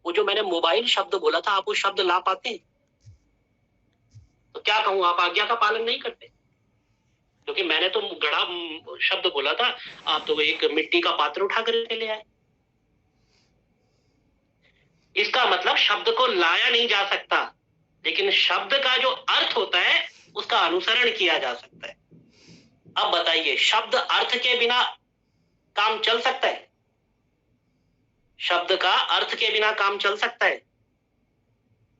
वो जो मैंने मोबाइल शब्द बोला था, आप वो शब्द ला पाते हैं? तो क्या कहूं, आप आज्ञा का पालन नहीं करते, क्योंकि मैंने तो गड़ा शब्द बोला था, आप तो एक मिट्टी का पात्र उठा कर ले आए। इसका मतलब शब्द को लाया नहीं जा सकता, लेकिन शब्द का जो अर्थ होता है उसका अनुसरण किया जा सकता है। अब बताइए, शब्द अर्थ के बिना काम चल सकता है? शब्द का अर्थ के बिना काम चल सकता है?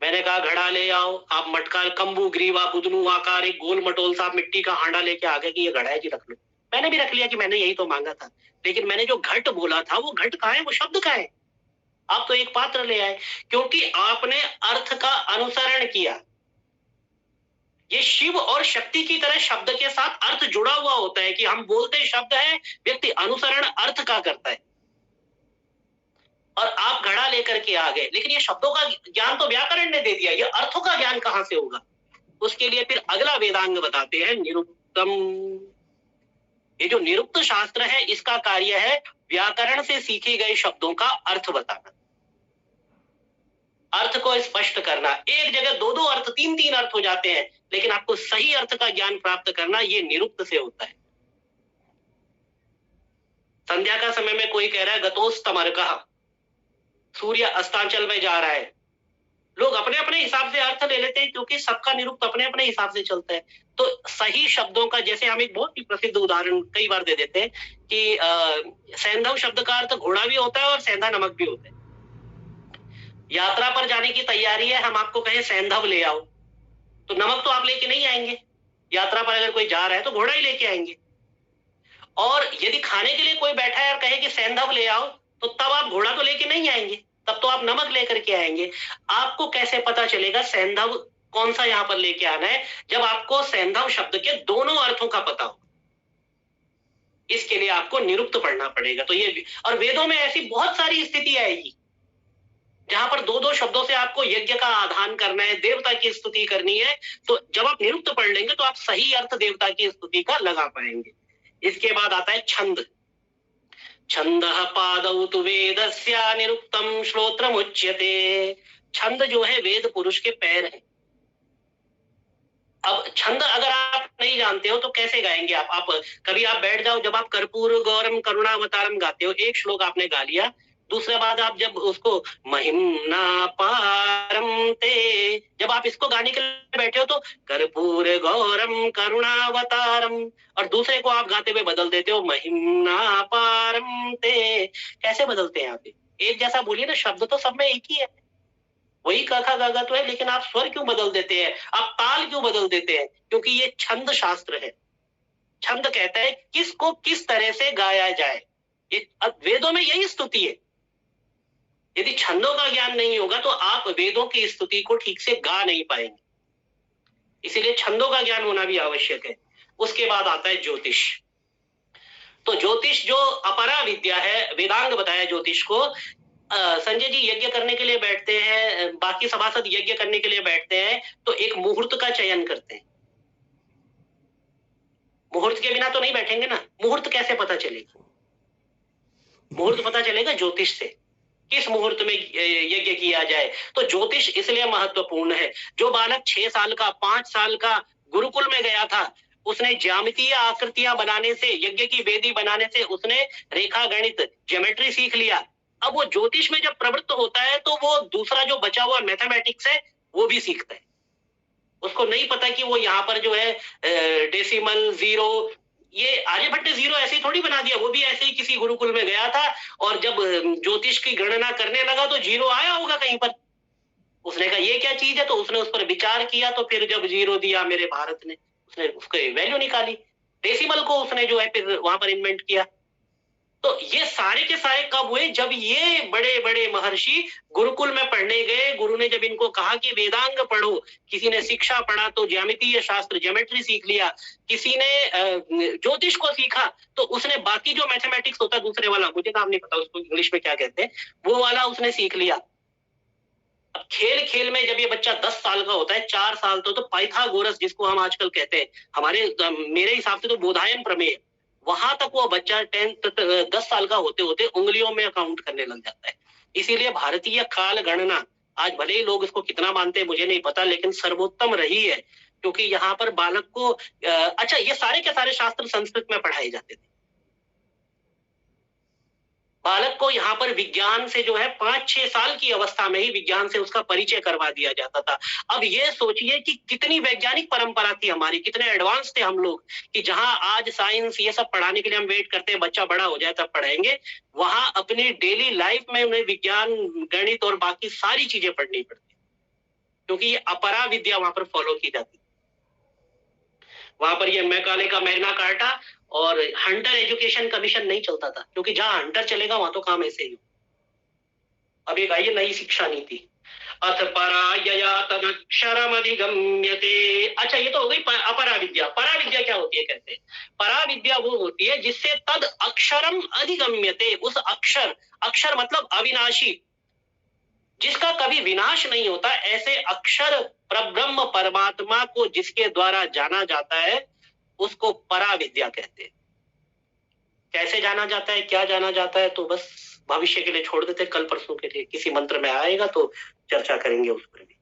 मैंने कहा घड़ा ले आओ, आप मटका, कंबू, ग्रीवा, बुदनू आकार, एक गोल मटोल सा मिट्टी का हांडा लेके आ गए कि ये घड़ा है जी, रख लो। मैंने भी रख लिया कि मैंने यही तो मांगा था, लेकिन मैंने जो घट बोला था वो घट कहाँ है, वो शब्द का है। आप तो एक पात्र ले आए, क्योंकि आपने अर्थ का अनुसरण किया। ये शिव और शक्ति की तरह शब्द के साथ अर्थ जुड़ा हुआ होता है कि हम बोलते शब्द है, व्यक्ति अनुसरण अर्थ का करता है। और आप घड़ा लेकर के आ गए, लेकिन ये शब्दों का ज्ञान तो व्याकरण ने दे दिया, ये अर्थों का ज्ञान कहां से होगा? उसके लिए फिर अगला वेदांग बताते हैं, निरुक्तम। ये जो निरुक्त शास्त्र है, इसका कार्य है व्याकरण से सीखे गए शब्दों का अर्थ बताना, अर्थ को स्पष्ट करना। एक जगह दो दो अर्थ, तीन तीन अर्थ हो जाते हैं, लेकिन आपको सही अर्थ का ज्ञान प्राप्त करना ये निरुक्त से होता है। संध्या का समय में कोई कह रहा है गतोस्तमर्कः, सूर्य अस्तांचल में जा रहा है। लोग अपने अपने हिसाब से अर्थ ले लेते हैं, क्योंकि सबका निरुक्त अपने अपने हिसाब से चलता है। तो सही शब्दों का, जैसे हम एक बहुत ही प्रसिद्ध उदाहरण कई बार दे देते हैं कि सैंधव शब्द का अर्थ घोड़ा भी होता है और सेंधा नमक भी होता है। यात्रा पर जाने की तैयारी है, हम आपको कहें सैंधव ले आओ, तो नमक तो आप लेके नहीं आएंगे। यात्रा पर अगर कोई जा रहा है तो घोड़ा ही लेके आएंगे। और यदि खाने के लिए कोई बैठा है और कहे कि सैंधव ले आओ, तो तब आप घोड़ा तो लेके नहीं आएंगे, तब तो आप नमक लेकर के आएंगे। आपको कैसे पता चलेगा सैंधव कौन सा यहां पर लेके आना है? जब आपको सैंधव शब्द के दोनों अर्थों का पता हो। इसके लिए आपको निरुक्त पढ़ना पड़ेगा। तो ये, और वेदों में ऐसी बहुत सारी स्थिति आएगी जहां पर दो दो शब्दों से आपको यज्ञ का आधान करना है, देवता की स्तुति करनी है। तो जब आप निरुक्त पढ़ लेंगे तो आप सही अर्थ देवता की स्तुति का लगा पाएंगे। इसके बाद आता है छंद। छंदः पादौ तु वेदस्य निरुक्तम श्रोत्रमुच्यते। छंद जो है वेद पुरुष के पैर है। अब छंद अगर आप नहीं जानते हो तो कैसे गाएंगे आप कभी आप बैठ जाओ, जब आप कर्पूर गौरम करुणावतारम गाते हो, एक श्लोक आपने गा लिया, दूसरे बाद आप जब उसको महिम्ना पारम ते, जब आप इसको गाने के लिए बैठे हो तो कर्पूर गौरम करुणावतारम, और दूसरे को आप गाते हुए बदल देते हो महिम्ना पारम ते। कैसे बदलते हैं आप? एक जैसा बोलिए ना, शब्द तो सब में एक ही है, वही काखा गागा तो है, लेकिन आप स्वर क्यों बदल देते हैं, आप ताल क्यों बदल देते हैं? क्योंकि ये छंद शास्त्र है। छंद कहता है किसको किस तरह से गाया जाए। ये वेदों में यही स्तुति है। यदि छंदों का ज्ञान नहीं होगा तो आप वेदों की स्तुति को ठीक से गा नहीं पाएंगे, इसीलिए छंदों का ज्ञान होना भी आवश्यक है। उसके बाद आता है ज्योतिष। तो ज्योतिष जो अपरा विद्या है, वेदांग बताया ज्योतिष को। संजय जी यज्ञ करने के लिए बैठते हैं, बाकी सभासद यज्ञ करने के लिए बैठते हैं, तो एक मुहूर्त का चयन करते हैं। मुहूर्त के बिना तो नहीं बैठेंगे ना। मुहूर्त कैसे पता चलेगा? मुहूर्त पता चलेगा ज्योतिष से, किस मुहूर्त में यज्ञ किया जाए। तो ज्योतिष इसलिए महत्वपूर्ण है। जो बालक 6 साल का, 5 साल का गुरुकुल में गया था, उसने ज्यामितीय आकृतियां बनाने से, यज्ञ की वेदी बनाने से उसने रेखा गणित, ज्योमेट्री सीख लिया। अब वो ज्योतिष में जब प्रवृत्त होता है तो वो दूसरा जो बचा हुआ मैथमेटिक्स है वो भी सीखता है। उसको नहीं पता कि वो यहाँ पर जो है डेसिमल, जीरो, ये आर्यभट्ट ने जीरो ऐसे ही थोड़ी बना दिया, वो भी ऐसे ही किसी गुरुकुल में गया था और जब ज्योतिष की गणना करने लगा तो जीरो आया होगा कहीं पर। उसने कहा ये क्या चीज है, तो उसने उस पर विचार किया, तो फिर जब जीरो दिया मेरे भारत ने, उसने उसके वैल्यू निकाली। डेसिमल को उसने जो है फिर वहां पर इन्वेंट किया। तो ये सारे के सारे कब हुए? जब ये बड़े बड़े महर्षि गुरुकुल में पढ़ने गए। गुरु ने जब इनको कहा कि वेदांग पढ़ो, किसी ने शिक्षा पढ़ा तो ज्यामितीय शास्त्र, ज्योमेट्री सीख लिया, किसी ने ज्योतिष को सीखा तो उसने बाकी जो मैथमेटिक्स होता है दूसरे वाला, मुझे नाम नहीं पता उसको इंग्लिश में क्या कहते हैं, वो वाला उसने सीख लिया। अब खेल खेल में जब ये बच्चा 10 साल का होता है, 4 साल तो पाइथागोरस जिसको हम आजकल कहते हैं, मेरे हिसाब से तो बोधायन प्रमेय, वहां तक वो बच्चा 10 साल का होते होते उंगलियों में काउंट करने लग जाता है इसीलिए भारतीय काल गणना आज भले ही लोग इसको कितना मानते हैं मुझे नहीं पता, लेकिन सर्वोत्तम रही है, क्योंकि यहाँ पर बालक को अच्छा, ये सारे के सारे शास्त्र संस्कृत में पढ़ाए जाते थे। बालक को यहाँ पर विज्ञान से जो है 5-6 साल की अवस्था में ही विज्ञान से उसका परिचय करवा दिया जाता था। अब ये सोचिए कि कितनी वैज्ञानिक परंपरा थी हमारी, कितने एडवांस थे हम लोग, कि जहां आज साइंस ये सब पढ़ाने के लिए हम वेट करते हैं बच्चा बड़ा हो जाए तब पढ़ाएंगे, वहां अपनी डेली लाइफ में उन्हें विज्ञान, गणित और बाकी सारी चीजें पढ़नी पड़ती, क्योंकि ये अपरा विद्या वहां पर फॉलो की जाती। वहां पर ये मैकाले का मैग्ना कार्टा और हंटर एजुकेशन कमीशन नहीं चलता था, क्योंकि जहां हंटर चलेगा वहां तो काम ऐसे ही हो। अब एक आई नई शिक्षा नीति, अथ परायया तदक्षरम अधिगम्यते। अच्छा, ये तो हो गई अपरा विद्या। परा विद्या क्या होती है कहते हैं? परा विद्या वो होती है जिससे तद अक्षरम अधिगम्यते, उस अक्षर, अक्षर मतलब अविनाशी, जिसका कभी विनाश नहीं होता, ऐसे अक्षर परब्रह्म परमात्मा को जिसके द्वारा जाना जाता है उसको परा विद्या कहते हैं। कैसे जाना जाता है, क्या जाना जाता है, तो बस भविष्य के लिए छोड़ देते, कल परसों के लिए किसी मंत्र में आएगा तो चर्चा करेंगे उस पर भी।